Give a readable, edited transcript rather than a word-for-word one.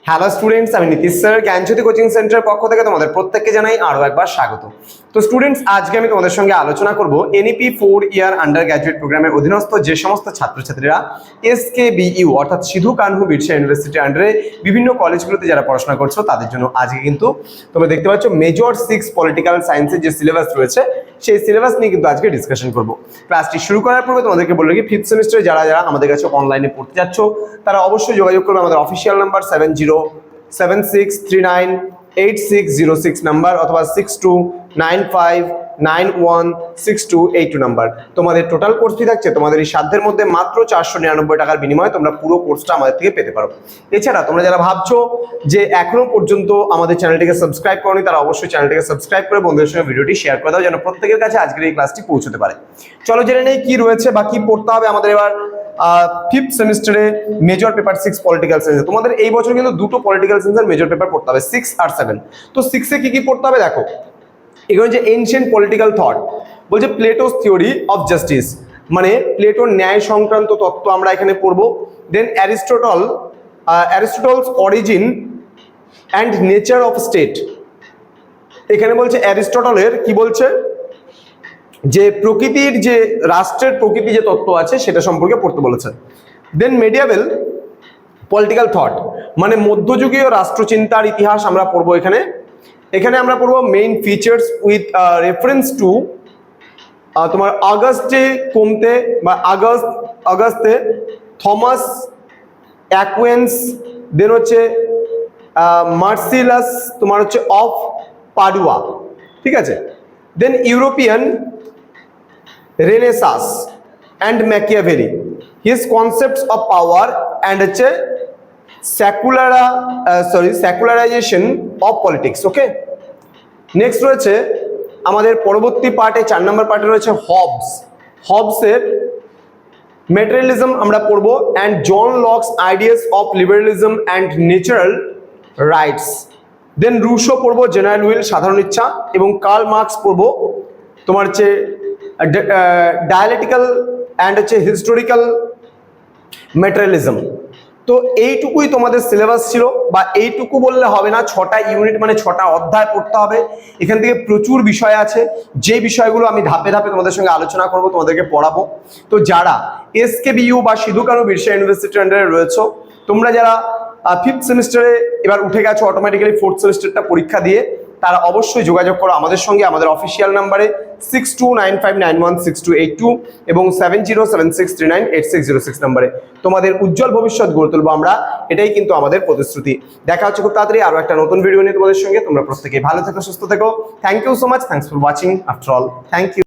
Hello students, আমি Nitish sir জ্ঞানজ্যোতি coaching সেন্টারের পক্ষ থেকে তোমাদের প্রত্যেককে জানাই আরও একবার স্বাগত। তো স্টুডেন্টস, আজকে আমি তোমাদের সঙ্গে আলোচনা করব এনইপি 4 ইয়ার আন্ডার গ্র্যাজুয়েট প্রোগ্রামের অধীনস্থ যে সমস্ত ছাত্রছাত্রীরা এসকেবিইউ অর্থাৎ সিধু কানহু বিরসা ইউনিভার্সিটির আন্ডারে বিভিন্ন কলেজগুলোতে যারা পড়াশোনা করছো তাদের জন্য আজকে কিন্তু তোমরা দেখতে পাচ্ছ মেজর 6 পলিটিক্যাল সায়েন্সের যে সিলেবাস রয়েছে সেই সিলেবাস নিয়ে কিন্তু আজকে ডিসকাশন করব। ক্লাসটি শুরু করার পূর্বে তোমাদেরকে বলবো কি, 5th সেমিস্টারে যারা যারা আমাদের কাছে অনলাইনে পড়তে যাচ্ছ তারা অবশ্যই যোগাযোগ করবে আমাদের অফিসিয়াল নাম্বার 7076398606 নাম্বার অথবা 6295916282 নাম্বার। তোমাদের টোটাল কোর্স ফি থাকছে তোমাদের এই সাধ্যের মধ্যে মাত্র 499 টাকার বিনিময়ে তোমরা পুরো কোর্সটা আমাদের থেকে পেতে পারো। এছাড়া তোমরা যারা ভাবছো যে এখনো পর্যন্ত আমাদের চ্যানেলটিকে সাবস্ক্রাইব করোনি তারা অবশ্যই চ্যানেলটিকে সাবস্ক্রাইব করে বন্ধুদের সঙ্গে ভিডিওটি শেয়ার করে দাও যেন প্রত্যেকের কাছে আজকের এই ক্লাসটি পৌঁছতে পারে। চলো জেনে নেই কি রয়েছে বা কি পড়তে হবে আমাদের এবার 5th সেমিস্টারে মেজর পেপার 6 পলিটিক্যাল সায়েন্স। তোমাদের এই বছর কিন্তু দুটো পলিটিক্যাল সায়েন্সের মেজর পেপার পড়তে হবে, 6 আর 7। তো 6 এ কি কি পড়তে হবে দেখো, এখানে যে এনশিয়েন্ট পলিটিক্যাল থট বলছে প্লেটোস থিওরি অফ জাস্টিস, মানে প্লেটোর ন্যায় সংক্রান্ত তত্ত্ব আমরা এখানে পড়বো। Then Aristotle's origin and nature of state, এখানে বলছে অ্যারিস্টটলের কি বলছে যে প্রকৃতির যে রাষ্ট্রের প্রকৃতি যে তত্ত্ব আছে সেটা সম্পর্কে পড়তে বলেছে। দেন মেডিয়াভেল পলিটিক্যাল থট, মানে মধ্যযুগীয় রাষ্ট্রচিন্তার ইতিহাস আমরা পড়বো এখানে। এখানে আমরা পড়বো main features with reference to তোমার আগস্টে কমতে বা আগস্টে থমাস অ্যাকুয়েন্স, দেন হচ্ছে মার্সিলাস তোমার হচ্ছে অফ পাডুয়া, ঠিক আছে। Then European renaissance and Machiavelli, his concepts of power and হচ্ছে secularisation of politics. Okay, next রয়েছে আমাদের পরবর্তী পার্টে 4 নম্বর পার্টে রয়েছে হবসের মেটেরিয়ালিজম আমরা পড়বো and John Locke's ideas of liberalism and natural rights. Then Rousseau পড়বো জেনারেল উইল সাধারণ ইচ্ছা, এবং কার্ল মার্কস পড়বো তোমার হচ্ছে ডায়ালেটিক্যাল অ্যান্ড হচ্ছে হিস্টোরিক্যাল মেটেরিয়ালিজম। তো এইটুকুই তোমাদের সিলেবাস ছিল, বা এইটুকু বললে হবে না, 6টা ইউনিট মানে 6টা অধ্যায় পড়তে হবে। এখান থেকে প্রচুর বিষয় আছে, যে বিষয়গুলো আমি ধাপে ধাপে তোমাদের সঙ্গে আলোচনা করব, তোমাদেরকে পড়াবো। তো যারা এসকেবিইউ বা সিধু কানহু বিরসা ইউনিভার্সিটির আন্ডারে রয়েছো, তোমরা যারা 5th সেমিস্টারে এবার উঠে গেছো অটোমেটিক্যালি 4th সেমিস্টারটা পরীক্ষা দিয়ে, তারা অবশ্যই যোগাযোগ করো আমাদের সঙ্গে আমাদের অফিসিয়াল নাম্বারে 6295916282 এবং 7076398606 নাম্বারে। তোমাদের উজ্জ্বল ভবিষ্যৎ গড়ে তুলবো আমরা, এটাই কিন্তু আমাদের প্রতিশ্রুতি। দেখা হচ্ছে খুব তাড়াতাড়ি আরো একটা নতুন ভিডিও নিয়ে তোমাদের সঙ্গে। তোমরা প্রত্যেকেই ভালো থেকো, সুস্থ থেকো। Thank you so much, thanks for watching after all, thank you.